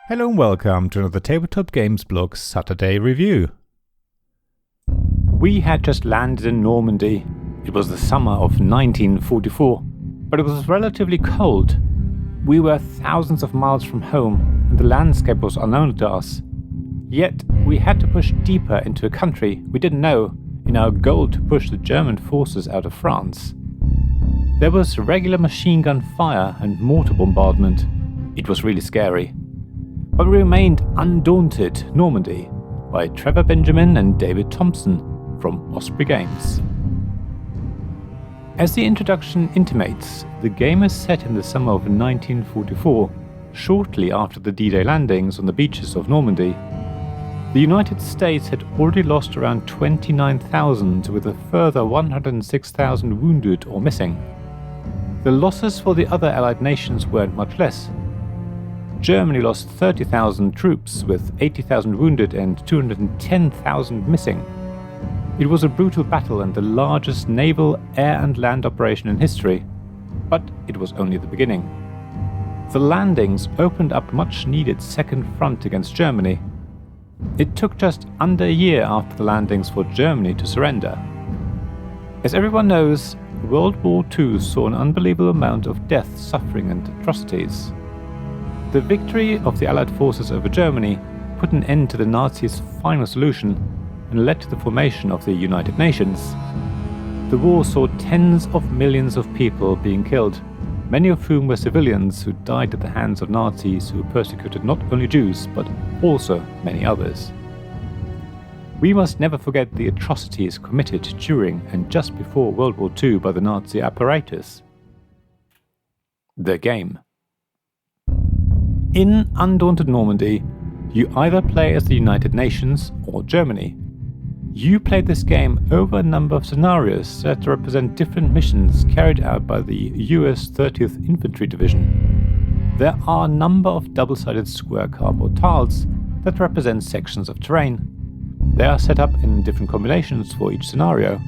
Hello and welcome to another Tabletop Games Blog Saturday review. We had just landed in Normandy. It was the summer of 1944, but it was relatively cold. We were thousands of miles from home and the landscape was unknown to us. Yet we had to push deeper into a country we didn't know in our goal to push the German forces out of France. There was regular machine gun fire and mortar bombardment. It was really scary. But we remained Undaunted, Normandy, by Trevor Benjamin and David Thompson from Osprey Games. As the introduction intimates, the game is set in the summer of 1944, shortly after the D-Day landings on the beaches of Normandy. The United States had already lost around 29,000, with a further 106,000 wounded or missing. The losses for the other Allied nations weren't much less. Germany lost 30,000 troops, with 80,000 wounded and 210,000 missing. It was a brutal battle and the largest naval, air and land operation in history, but it was only the beginning. The landings opened up a much needed second front against Germany. It took just under a year after the landings for Germany to surrender. As everyone knows, World War II saw an unbelievable amount of death, suffering and atrocities. The victory of the Allied forces over Germany put an end to the Nazis' final solution and led to the formation of the United Nations. The war saw tens of millions of people being killed, many of whom were civilians who died at the hands of Nazis who persecuted not only Jews but also many others. We must never forget the atrocities committed during and just before World War II by the Nazi apparatus. The game. In Undaunted Normandy, you either play as the United Nations or Germany. You play this game over a number of scenarios that represent different missions carried out by the US 30th Infantry Division. There are a number of double-sided square cardboard tiles that represent sections of terrain. They are set up in different combinations for each scenario.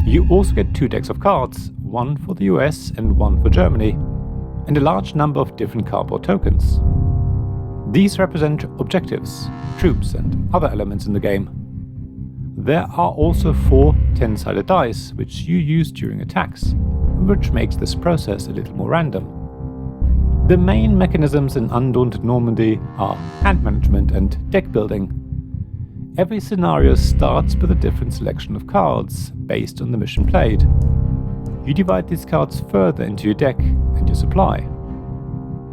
You also get 2 decks of cards, one for the US and one for Germany, and a large number of different cardboard tokens. These represent objectives, troops and other elements in the game. There are also 4 10-sided dice which you use during attacks, which makes this process a little more random. The main mechanisms in Undaunted Normandy are hand management and deck building. Every scenario starts with a different selection of cards based on the mission played. You divide these cards further into your deck and your supply.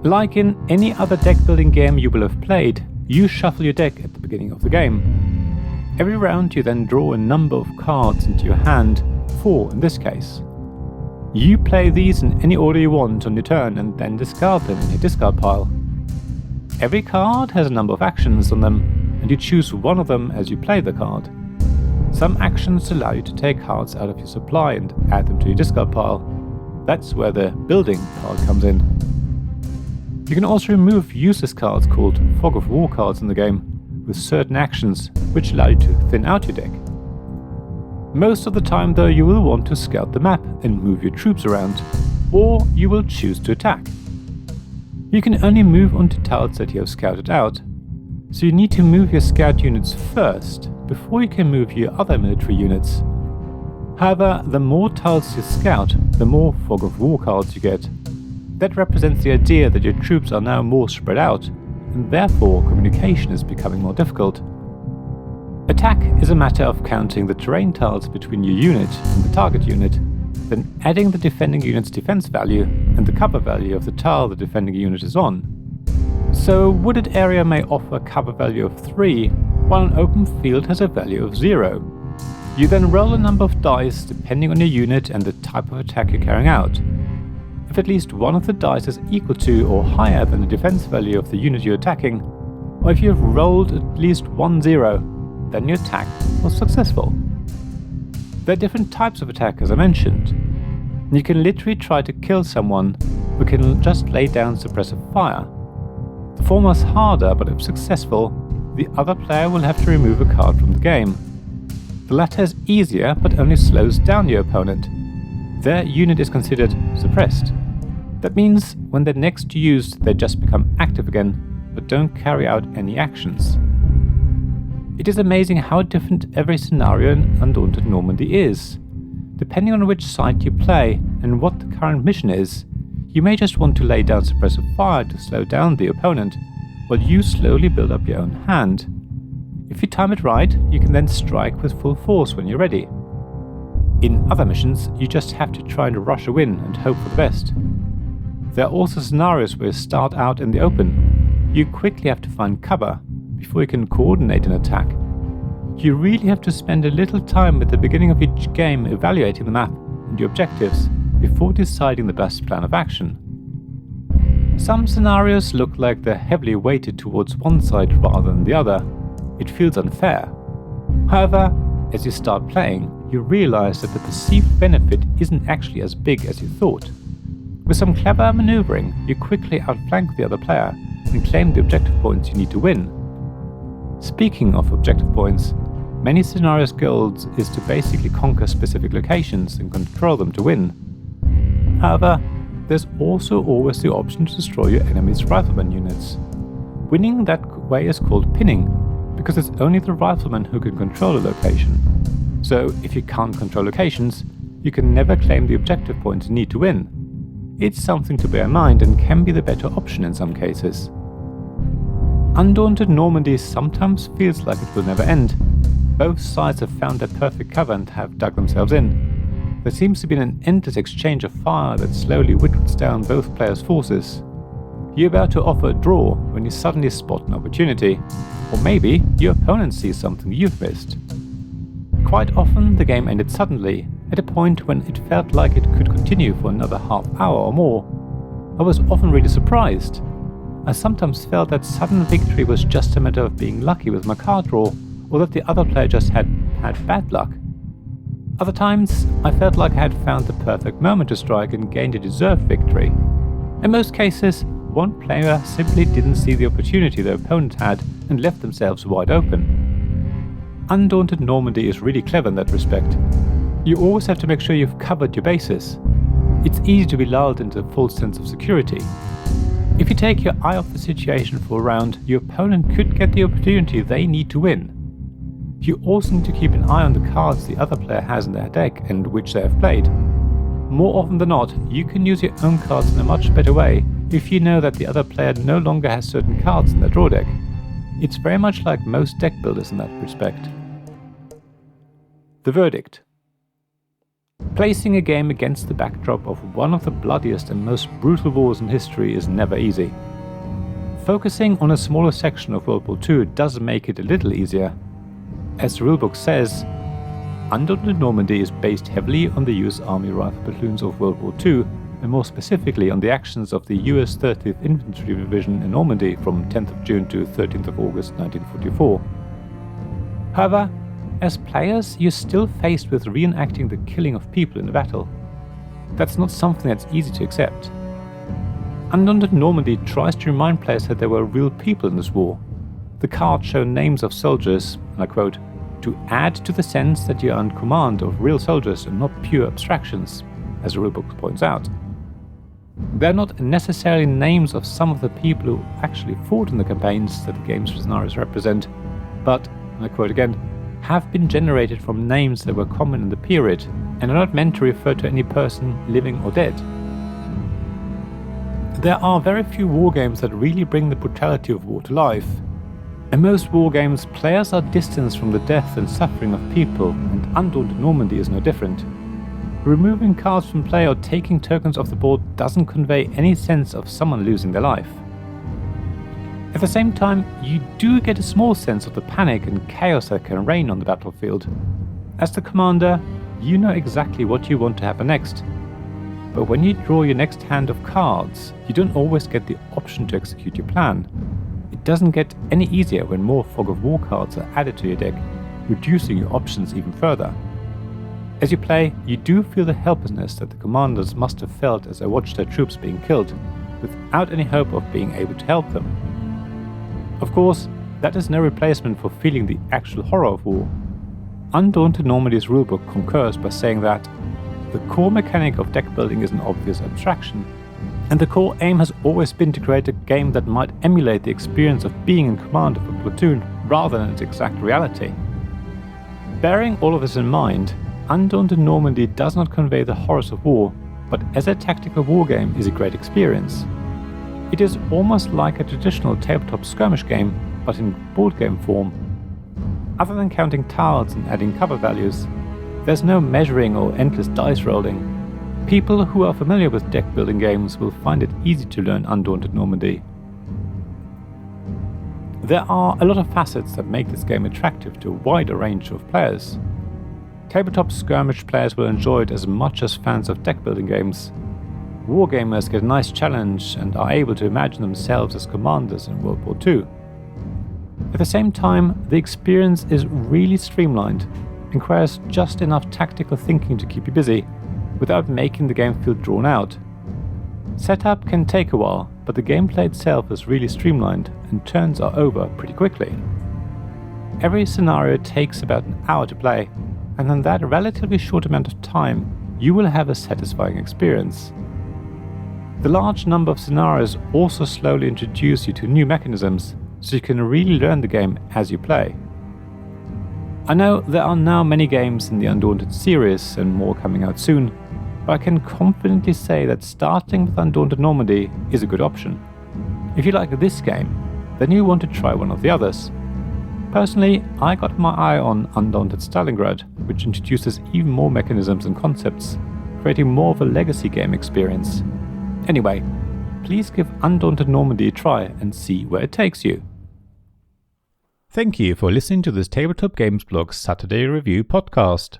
Like in any other deck building game you will have played, you shuffle your deck at the beginning of the game. Every round you then draw a number of cards into your hand, 4 in this case. You play these in any order you want on your turn and then discard them in your discard pile. Every card has a number of actions on them, and you choose one of them as you play the card. Some actions allow you to take cards out of your supply and add them to your discard pile. That's where the building card comes in. You can also remove useless cards called Fog of War cards in the game, with certain actions which allow you to thin out your deck. Most of the time though, you will want to scout the map and move your troops around, or you will choose to attack. You can only move onto tiles that you have scouted out, so you need to move your scout units first before you can move your other military units. However, the more tiles you scout, the more Fog of War cards you get. That represents the idea that your troops are now more spread out, and therefore communication is becoming more difficult. Attack is a matter of counting the terrain tiles between your unit and the target unit, then adding the defending unit's defense value and the cover value of the tile the defending unit is on. So a wooded area may offer a cover value of 3, while an open field has a value of 0. You then roll a number of dice depending on your unit and the type of attack you're carrying out. If at least one of the dice is equal to or higher than the defense value of the unit you're attacking, or if you have rolled at least 1 0, then your attack was successful. There are different types of attack as I mentioned. You can literally try to kill someone who can just lay down suppressive fire. The former is harder, but if successful, the other player will have to remove a card from the game. The latter is easier, but only slows down your opponent. Their unit is considered suppressed. That means when they're next used, they just become active again, but don't carry out any actions. It is amazing how different every scenario in Undaunted Normandy is. Depending on which side you play and what the current mission is, you may just want to lay down suppressive fire to slow down the opponent, while you slowly build up your own hand. If you time it right, you can then strike with full force when you're ready. In other missions, you just have to try and rush a win and hope for the best. There are also scenarios where you start out in the open. You quickly have to find cover before you can coordinate an attack. You really have to spend a little time at the beginning of each game evaluating the map and your objectives before deciding the best plan of action. Some scenarios look like they're heavily weighted towards one side rather than the other. It feels unfair. However, as you start playing, you realize that the perceived benefit isn't actually as big as you thought. With some clever maneuvering, you quickly outflank the other player and claim the objective points you need to win. Speaking of objective points, many scenarios' goals is to basically conquer specific locations and control them to win. However, there's also always the option to destroy your enemy's rifleman units. Winning that way is called pinning, because it's only the rifleman who can control a location. So if you can't control locations, you can never claim the objective points you need to win. It's something to bear in mind and can be the better option in some cases. Undaunted Normandy sometimes feels like it will never end. Both sides have found their perfect cover and have dug themselves in. There seems to be an endless exchange of fire that slowly whittles down both players' forces. You're about to offer a draw when you suddenly spot an opportunity, or maybe your opponent sees something you've missed. Quite often the game ended suddenly, at a point when it felt like it could continue for another half hour or more. I was often really surprised. I sometimes felt that sudden victory was just a matter of being lucky with my card draw, or that the other player just had bad luck. Other times, I felt like I had found the perfect moment to strike and gained a deserved victory. In most cases, one player simply didn't see the opportunity their opponent had and left themselves wide open. Undaunted Normandy is really clever in that respect. You always have to make sure you've covered your bases. It's easy to be lulled into a false sense of security. If you take your eye off the situation for a round, your opponent could get the opportunity they need to win. You also need to keep an eye on the cards the other player has in their deck and which they have played. More often than not, you can use your own cards in a much better way if you know that the other player no longer has certain cards in their draw deck. It's very much like most deck builders in that respect. The verdict. Placing a game against the backdrop of one of the bloodiest and most brutal wars in history is never easy. Focusing on a smaller section of World War II does make it a little easier. As the rulebook says, Undaunted Normandy is based heavily on the US Army Rifle Platoons of World War II, and more specifically on the actions of the US 30th Infantry Division in Normandy from 10th of June to 13th of August 1944. However, as players, you're still faced with reenacting the killing of people in the battle. That's not something that's easy to accept. Undaunted Normandy tries to remind players that there were real people in this war. The cards show names of soldiers, and I quote, to add to the sense that you are in command of real soldiers and not pure abstractions, as the rulebook points out. They're not necessarily names of some of the people who actually fought in the campaigns that the game's scenarios represent, but, and I quote again, have been generated from names that were common in the period and are not meant to refer to any person living or dead. There are very few wargames that really bring the brutality of war to life. In most wargames, players are distanced from the death and suffering of people, and Undaunted Normandy is no different. Removing cards from play or taking tokens off the board doesn't convey any sense of someone losing their life. At the same time, you do get a small sense of the panic and chaos that can reign on the battlefield. As the commander, you know exactly what you want to happen next. But when you draw your next hand of cards, you don't always get the option to execute your plan. It doesn't get any easier when more Fog of War cards are added to your deck, reducing your options even further. As you play, you do feel the helplessness that the commanders must have felt as they watched their troops being killed, without any hope of being able to help them. Of course, that is no replacement for feeling the actual horror of war. Undaunted Normandy's rulebook concurs by saying that the core mechanic of deck building is an obvious abstraction. And the core aim has always been to create a game that might emulate the experience of being in command of a platoon rather than its exact reality. Bearing all of this in mind, Undaunted Normandy does not convey the horrors of war, but as a tactical wargame is a great experience. It is almost like a traditional tabletop skirmish game, but in board game form. Other than counting tiles and adding cover values, there's no measuring or endless dice rolling. People who are familiar with deck building games will find it easy to learn Undaunted Normandy. There are a lot of facets that make this game attractive to a wider range of players. Tabletop skirmish players will enjoy it as much as fans of deck building games. Wargamers get a nice challenge and are able to imagine themselves as commanders in World War II. At the same time, the experience is really streamlined and requires just enough tactical thinking to keep you busy, without making the game feel drawn out. Setup can take a while, but the gameplay itself is really streamlined and turns are over pretty quickly. Every scenario takes about an hour to play, and in that relatively short amount of time, you will have a satisfying experience. The large number of scenarios also slowly introduce you to new mechanisms, so you can really learn the game as you play. I know there are now many games in the Undaunted series and more coming out soon, but I can confidently say that starting with Undaunted Normandy is a good option. If you like this game, then you want to try one of the others. Personally, I got my eye on Undaunted Stalingrad, which introduces even more mechanisms and concepts, creating more of a legacy game experience. Anyway, please give Undaunted Normandy a try and see where it takes you. Thank you for listening to this Tabletop Games Blog Saturday Review podcast.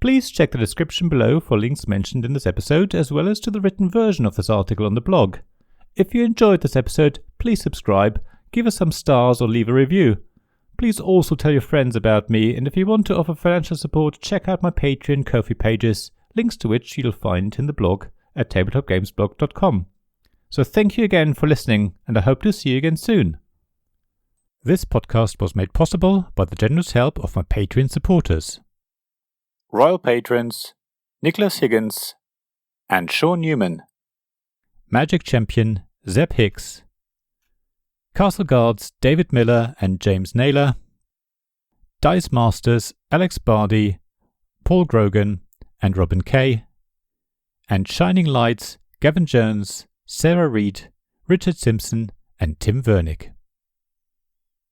Please check the description below for links mentioned in this episode, as well as to the written version of this article on the blog. If you enjoyed this episode, please subscribe, give us some stars or leave a review. Please also tell your friends about me, and if you want to offer financial support, check out my Patreon and Ko-fi pages, links to which you'll find in the blog at tabletopgamesblog.com. So thank you again for listening, and I hope to see you again soon. This podcast was made possible by the generous help of my Patreon supporters. Royal Patrons Nicholas Higgins and Sean Newman. Magic Champion Zeb Hicks. Castle Guards David Miller and James Naylor. Dice Masters Alex Bardi, Paul Grogan and Robin Kay. And Shining Lights Gavin Jones, Sarah Reed, Richard Simpson and Tim Vernick.